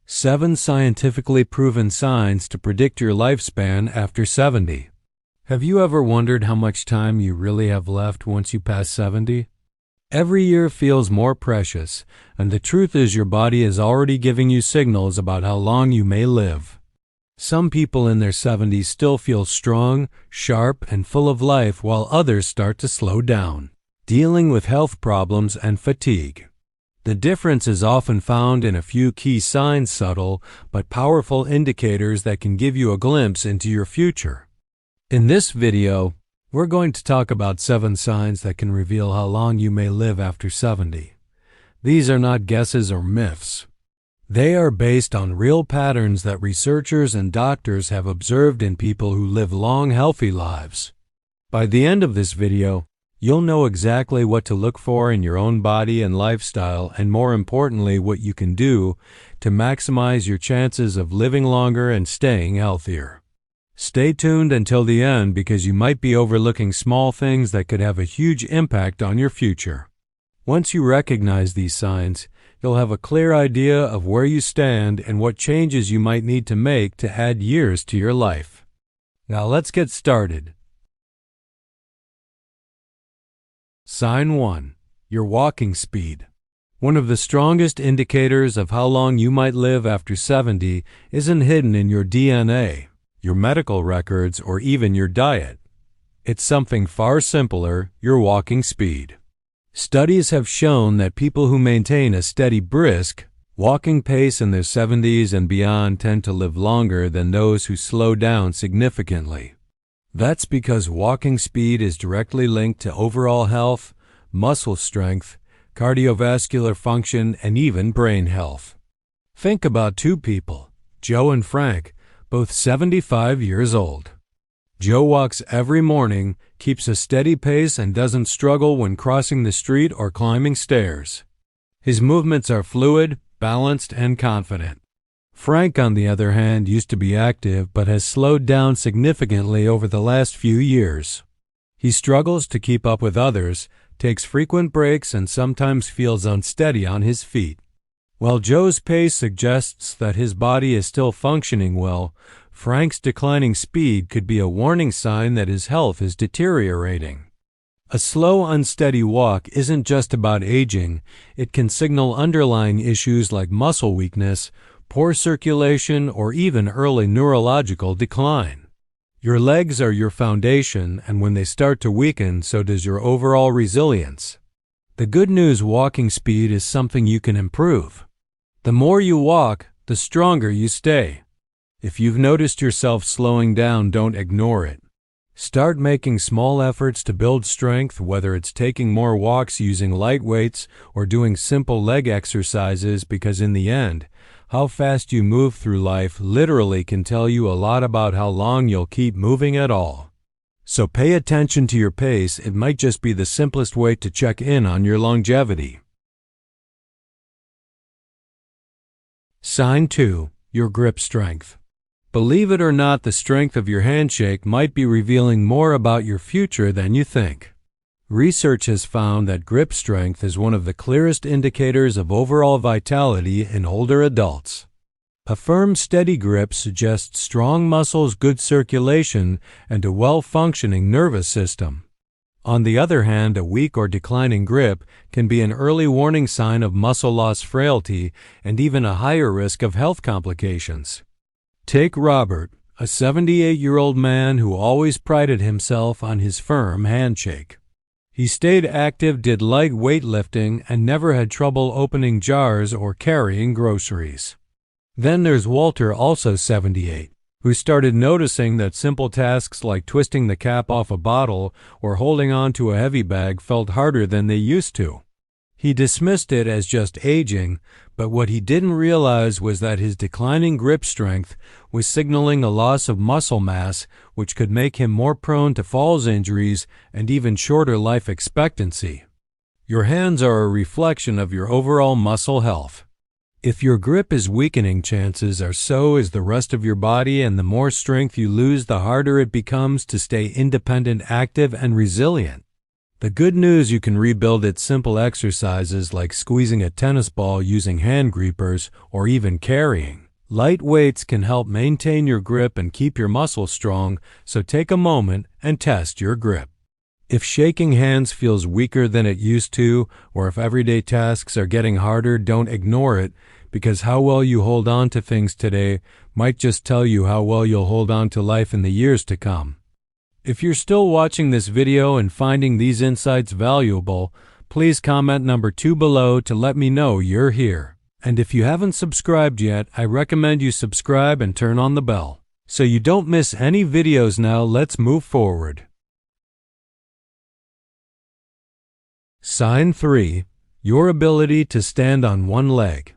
7 scientifically proven signs to predict your lifespan after 70. Have you ever wondered how much time you really have left once you pass 70? Every year feels more precious, and the truth is your body is already giving you signals about how long you may live. Some people in their 70s still feel strong, sharp, and full of life, while others start to slow down, dealing with health problems and fatigue. The difference is often found in a few key signs, subtle but powerful indicators that can give you a glimpse into your future. In this video, we're going to talk about 7 signs that can reveal how long you may live after 70. These are not guesses or myths. They are based on real patterns that researchers and doctors have observed in people who live long, healthy lives. By the end of this video, you'll know exactly what to look for in your own body and lifestyle, and more importantly, what you can do to maximize your chances of living longer and staying healthier. Stay tuned until the end because you might be overlooking small things that could have a huge impact on your future. Once you recognize these signs, you'll have a clear idea of where you stand and what changes you might need to make to add years to your life. Now let's get started. Sign 1. Your walking speed. One of the strongest indicators of how long you might live after 70 isn't hidden in your DNA, your medical records, or even your diet. It's something far simpler: your walking speed. Studies have shown that people who maintain a steady, brisk walking pace in their 70s and beyond tend to live longer than those who slow down significantly. That's because walking speed is directly linked to overall health, muscle strength, cardiovascular function, and even brain health. Think about 2 people, Joe and Frank, both 75 years old. Joe walks every morning, keeps a steady pace, and doesn't struggle when crossing the street or climbing stairs. His movements are fluid, balanced, and confident. Frank, on the other hand, used to be active but has slowed down significantly over the last few years. He struggles to keep up with others, takes frequent breaks, and sometimes feels unsteady on his feet. While Joe's pace suggests that his body is still functioning well, Frank's declining speed could be a warning sign that his health is deteriorating. A slow, unsteady walk isn't just about aging. It can signal underlying issues like muscle weakness, poor circulation, or even early neurological decline. Your legs are your foundation, and when they start to weaken, so does your overall resilience. The good news: walking speed is something you can improve. The more you walk, the stronger you stay. If you've noticed yourself slowing down, don't ignore it. Start making small efforts to build strength, whether it's taking more walks using light weights or doing simple leg exercises, because in the end, how fast you move through life literally can tell you a lot about how long you'll keep moving at all. So pay attention to your pace. It might just be the simplest way to check in on your longevity. Sign 2. Your grip strength. Believe it or not, the strength of your handshake might be revealing more about your future than you think. Research has found that grip strength is one of the clearest indicators of overall vitality in older adults. A firm, steady grip suggests strong muscles, good circulation, and a well-functioning nervous system. On the other hand, a weak or declining grip can be an early warning sign of muscle loss, frailty, and even a higher risk of health complications. Take Robert, a 78-year-old man who always prided himself on his firm handshake. He stayed active, did light weightlifting, and never had trouble opening jars or carrying groceries. Then there's Walter, also 78, who started noticing that simple tasks like twisting the cap off a bottle or holding on to a heavy bag felt harder than they used to. He dismissed it as just aging, but what he didn't realize was that his declining grip strength was signaling a loss of muscle mass, which could make him more prone to falls, injuries, and even shorter life expectancy. Your hands are a reflection of your overall muscle health. If your grip is weakening, chances are so is the rest of your body, and the more strength you lose, the harder it becomes to stay independent, active, and resilient. The good news, you can rebuild it simple exercises like squeezing a tennis ball using hand grippers or even carrying. Light weights can help maintain your grip and keep your muscles strong, so take a moment and test your grip. If shaking hands feels weaker than it used to, or if everyday tasks are getting harder, don't ignore it, because how well you hold on to things today might just tell you how well you'll hold on to life in the years to come. If you're still watching this video and finding these insights valuable, please comment number 2 below to let me know you're here. And if you haven't subscribed yet, I recommend you subscribe and turn on the bell so you don't miss any videos. Now let's move forward. Sign 3. Your ability to stand on one leg.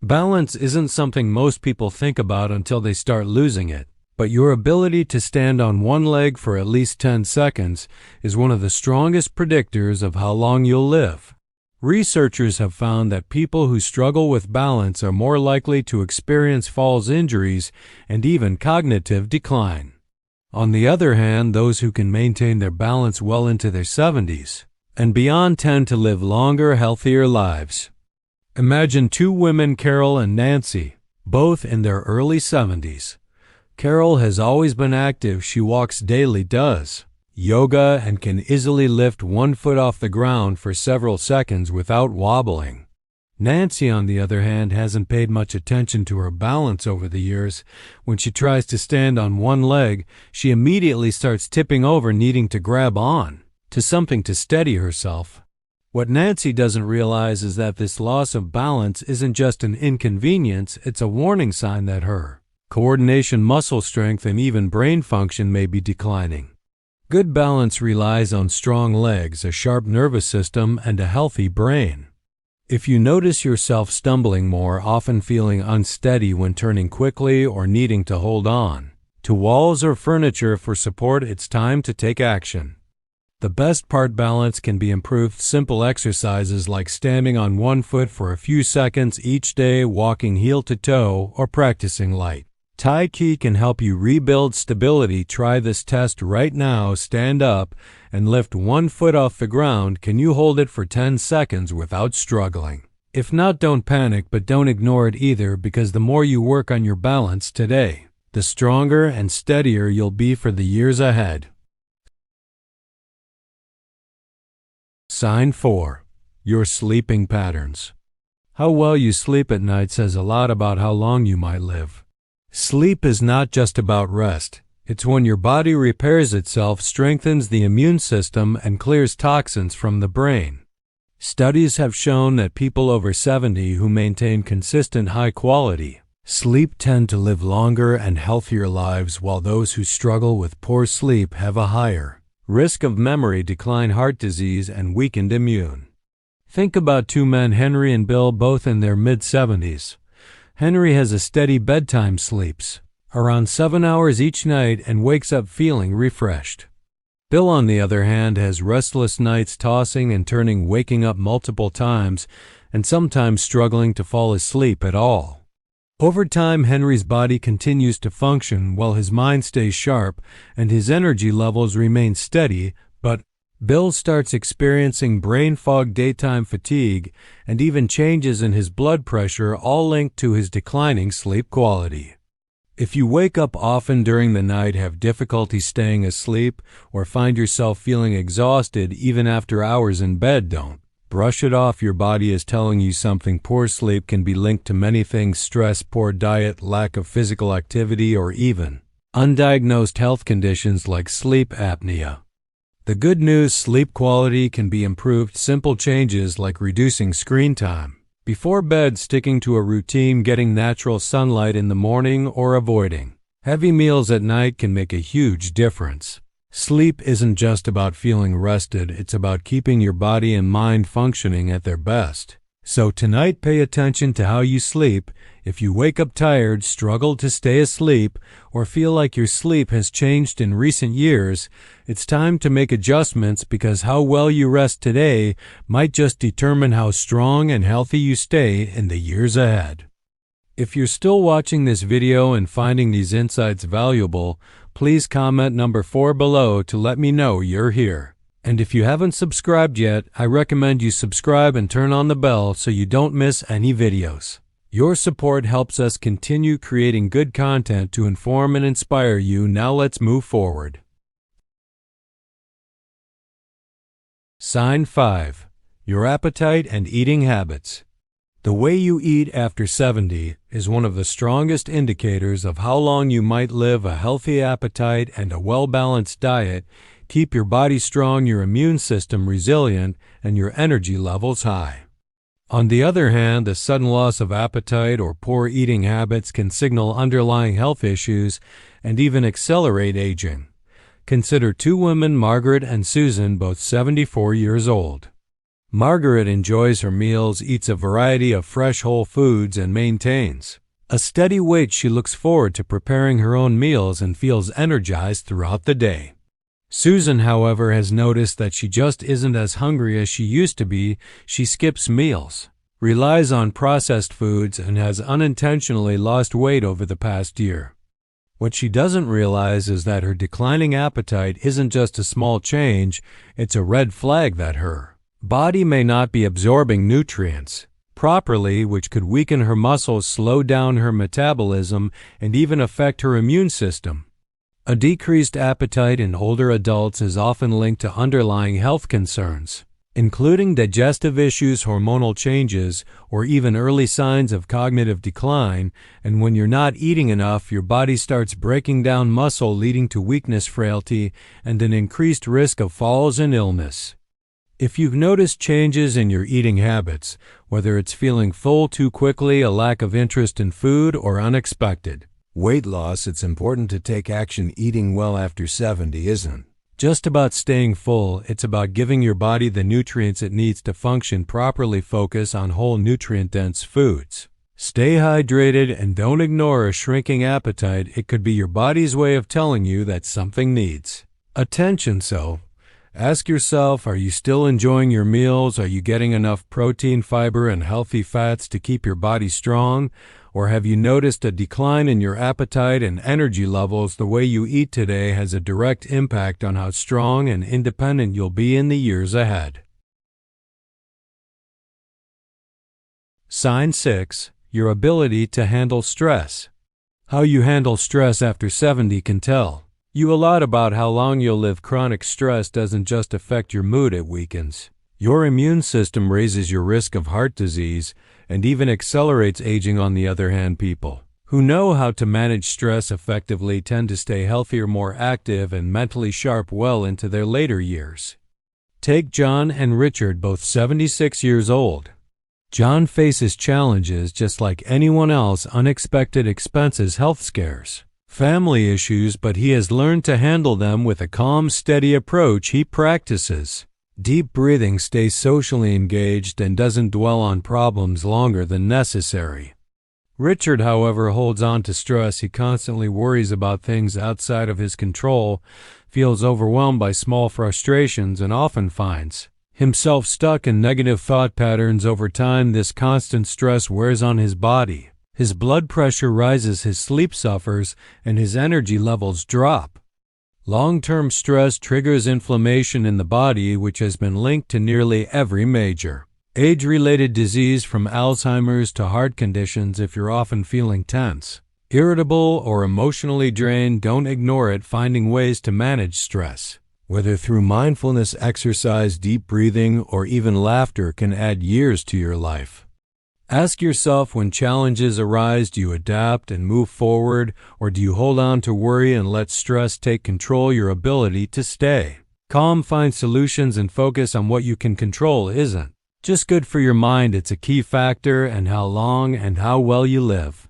Balance isn't something most people think about until they start losing it, but your ability to stand on one leg for at least 10 seconds is one of the strongest predictors of how long you'll live. Researchers have found that people who struggle with balance are more likely to experience falls injuries and even cognitive decline. On the other hand, those who can maintain their balance well into their 70s and beyond tend to live longer, healthier lives. Imagine 2 women, Carol and Nancy, both in their early 70s. Carol has always been active. She walks daily, does yoga, and can easily lift 1 foot off the ground for several seconds without wobbling. Nancy, on the other hand, hasn't paid much attention to her balance over the years. When she tries to stand on one leg, she immediately starts tipping over, needing to grab on to something to steady herself. What Nancy doesn't realize is that this loss of balance isn't just an inconvenience, it's a warning sign that her coordination, muscle strength, and even brain function may be declining. Good balance relies on strong legs, a sharp nervous system, and a healthy brain. If you notice yourself stumbling more, often feeling unsteady when turning quickly, or needing to hold on to walls or furniture for support, it's time to take action. The best part, balance can be improved. Simple exercises like standing on 1 foot for a few seconds each day, walking heel to toe, or practicing light Tai Chi can help you rebuild stability. Try this test right now. Stand up and lift 1 foot off the ground. Can you hold it for 10 seconds without struggling? If not, don't panic, but don't ignore it either, because the more you work on your balance today, the stronger and steadier you'll be for the years ahead. Sign 4. Your sleeping patterns. How well you sleep at night says a lot about how long you might live. Sleep is not just about rest. It's when your body repairs itself, strengthens the immune system, and clears toxins from the brain. Studies have shown that people over 70 who maintain consistent high-quality sleep tend to live longer and healthier lives, while those who struggle with poor sleep have a higher risk of memory decline, heart disease, and weakened immune. Think about 2 men, Henry and Bill, both in their mid-70s. Henry has a steady bedtime, sleeps around 7 hours each night, and wakes up feeling refreshed. Bill, on the other hand, has restless nights, tossing and turning, waking up multiple times, and sometimes struggling to fall asleep at all. Over time, Henry's body continues to function while his mind stays sharp and his energy levels remain steady, but Bill starts experiencing brain fog, daytime fatigue, and even changes in his blood pressure, all linked to his declining sleep quality. If you wake up often during the night, have difficulty staying asleep, or find yourself feeling exhausted even after hours in bed, don't brush it off. Your body is telling you something. Poor sleep can be linked to many things: stress, poor diet, lack of physical activity, or even undiagnosed health conditions like sleep apnea. The good news, sleep quality can be improved. Simple changes like reducing screen time before bed, sticking to a routine, getting natural sunlight in the morning, or avoiding heavy meals at night can make a huge difference. Sleep isn't just about feeling rested, it's about keeping your body and mind functioning at their best. So tonight, pay attention to how you sleep. If you wake up tired, struggle to stay asleep, or feel like your sleep has changed in recent years, it's time to make adjustments, because how well you rest today might just determine how strong and healthy you stay in the years ahead. If you're still watching this video and finding these insights valuable, please comment number 4 below to let me know you're here. And if you haven't subscribed yet, I recommend you subscribe and turn on the bell so you don't miss any videos. Your support helps us continue creating good content to inform and inspire you. Now let's move forward. Sign 5. Your appetite and eating habits. The way you eat after 70 is one of the strongest indicators of how long you might live. A healthy appetite and a well-balanced diet keep your body strong, your immune system resilient, and your energy levels high. On the other hand, a sudden loss of appetite or poor eating habits can signal underlying health issues and even accelerate aging. Consider two women, Margaret and Susan, both 74 years old. Margaret enjoys her meals, eats a variety of fresh whole foods, and maintains a steady weight. She looks forward to preparing her own meals and feels energized throughout the day. Susan, however, has noticed that she just isn't as hungry as she used to be. She skips meals, relies on processed foods, and has unintentionally lost weight over the past year. What she doesn't realize is that her declining appetite isn't just a small change, it's a red flag that her body may not be absorbing nutrients properly, which could weaken her muscles, slow down her metabolism, and even affect her immune system. A decreased appetite in older adults is often linked to underlying health concerns, including digestive issues, hormonal changes, or even early signs of cognitive decline. And when you're not eating enough, your body starts breaking down muscle, leading to weakness, frailty, and an increased risk of falls and illness. If you've noticed changes in your eating habits, whether it's feeling full too quickly, a lack of interest in food, or unexpected weight loss, it's important to take action. Eating well after 70 isn't just about staying full, it's about giving your body the nutrients it needs to function properly. Focus on whole, nutrient-dense foods. Stay hydrated and don't ignore a shrinking appetite. It could be your body's way of telling you that something needs attention. So, ask yourself, are you still enjoying your meals? Are you getting enough protein, fiber, and healthy fats to keep your body strong? Or have you noticed a decline in your appetite and energy levels? The way you eat today has a direct impact on how strong and independent you'll be in the years ahead. Sign 6. Your ability to handle stress. How you handle stress after 70 can tell you a lot about how long you'll live. Chronic stress doesn't just affect your mood, it weakens your immune system, raises your risk of heart disease, and even accelerates aging. On the other hand, people who know how to manage stress effectively tend to stay healthier, more active, and mentally sharp well into their later years. Take John and Richard, both 76 years old. John faces challenges just like anyone else: unexpected expenses, health scares, family issues, but he has learned to handle them with a calm, steady approach. He practices deep breathing, stays socially engaged, and doesn't dwell on problems longer than necessary. Richard, however, holds on to stress. He constantly worries about things outside of his control, feels overwhelmed by small frustrations, and often finds himself stuck in negative thought patterns. Over time, this constant stress wears on his body. His blood pressure rises, his sleep suffers, and his energy levels drop. Long-term stress triggers inflammation in the body, which has been linked to nearly every major age-related disease, from Alzheimer's to heart conditions. If you're often feeling tense, irritable, or emotionally drained, don't ignore it. Finding ways to manage stress, whether through mindfulness, exercise, deep breathing, or even laughter, can add years to your life. Ask yourself, when challenges arise, do you adapt and move forward, or do you hold on to worry and let stress take control? Your ability to stay calm, find solutions, and focus on what you can control isn't just good for your mind, it's a key factor in how long and how well you live.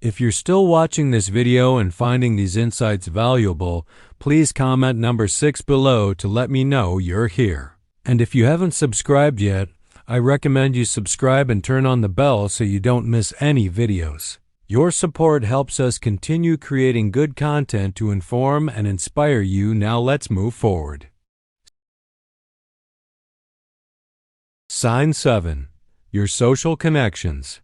If you're still watching this video and finding these insights valuable, please comment number 6 below to let me know you're here. And if you haven't subscribed yet, I recommend you subscribe and turn on the bell so you don't miss any videos. Your support helps us continue creating good content to inform and inspire you. Now let's move forward. Sign 7. Your social connections.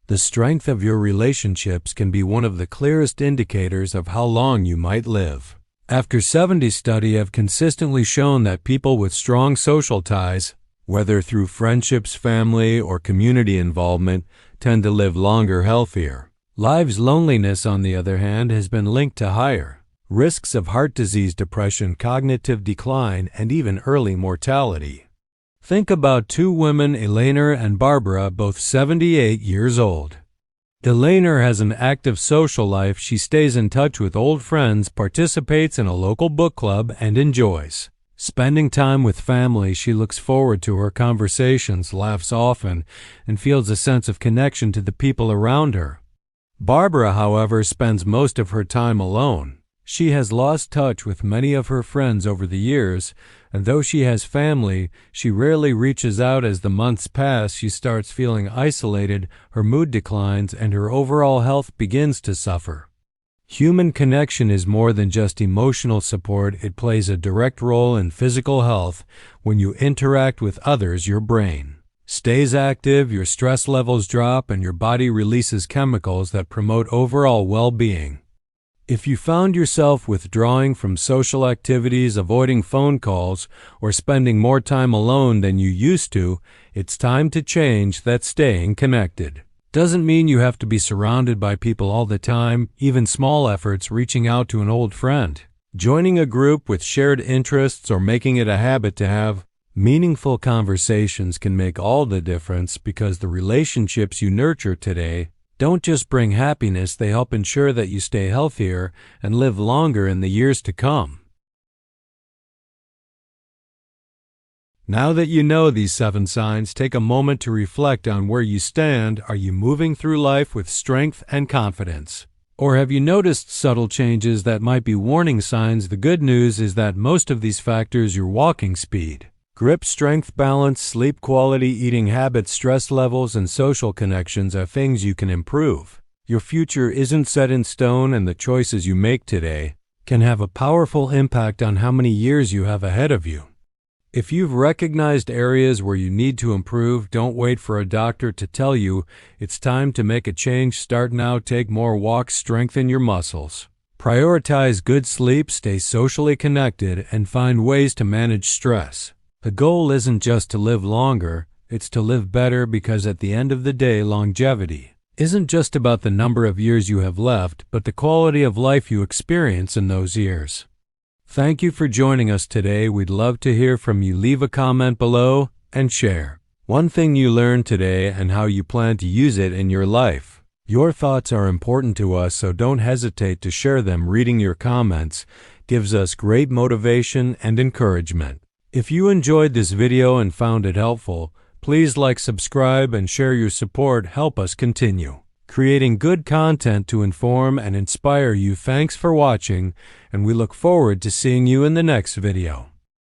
The strength of your relationships can be one of the clearest indicators of how long you might live. After 70 studies have consistently shown that people with strong social ties, whether through friendships, family, or community involvement, tend to live longer, healthier lives. Loneliness, on the other hand, has been linked to higher risks of heart disease, depression, cognitive decline, and even early mortality. Think about two women, Elena and Barbara, both 78 years old. Elena has an active social life. She stays in touch with old friends, participates in a local book club, and enjoys spending time with family. She looks forward to her conversations, laughs often, and feels a sense of connection to the people around her. Barbara, however, spends most of her time alone. She has lost touch with many of her friends over the years, and though she has family, she rarely reaches out. As the months pass, she starts feeling isolated, her mood declines, and her overall health begins to suffer. Human connection is more than just emotional support. It plays a direct role in physical health. When you interact with others, your brain stays active, your stress levels drop, and your body releases chemicals that promote overall well-being. If you found yourself withdrawing from social activities, avoiding phone calls, or spending more time alone than you used to, it's time to change that. Staying connected doesn't mean you have to be surrounded by people all the time. Even small efforts, reaching out to an old friend, joining a group with shared interests, or making it a habit to have meaningful conversations can make all the difference, because the relationships you nurture today don't just bring happiness, they help ensure that you stay healthier and live longer in the years to come. Now that you know these 7 signs, take a moment to reflect on where you stand. Are you moving through life with strength and confidence? Or have you noticed subtle changes that might be warning signs? The good news is that most of these factors, your walking speed, grip strength, balance, sleep quality, eating habits, stress levels, and social connections, are things you can improve. Your future isn't set in stone, and the choices you make today can have a powerful impact on how many years you have ahead of you. If you've recognized areas where you need to improve, don't wait for a doctor to tell you. It's time to make a change. Start now. Take more walks, strengthen your muscles, prioritize good sleep, stay socially connected, and find ways to manage stress. The goal isn't just to live longer, it's to live better, because at the end of the day, longevity isn't just about the number of years you have left, but the quality of life you experience in those years. Thank you for joining us today. We'd love to hear from you. Leave a comment below and share one thing you learned today and how you plan to use it in your life. Your thoughts are important to us, so don't hesitate to share them. Reading your comments gives us great motivation and encouragement. If you enjoyed this video and found it helpful, please like, subscribe, and share. Your support help us continue creating good content to inform and inspire you. Thanks for watching, and we look forward to seeing you in the next video.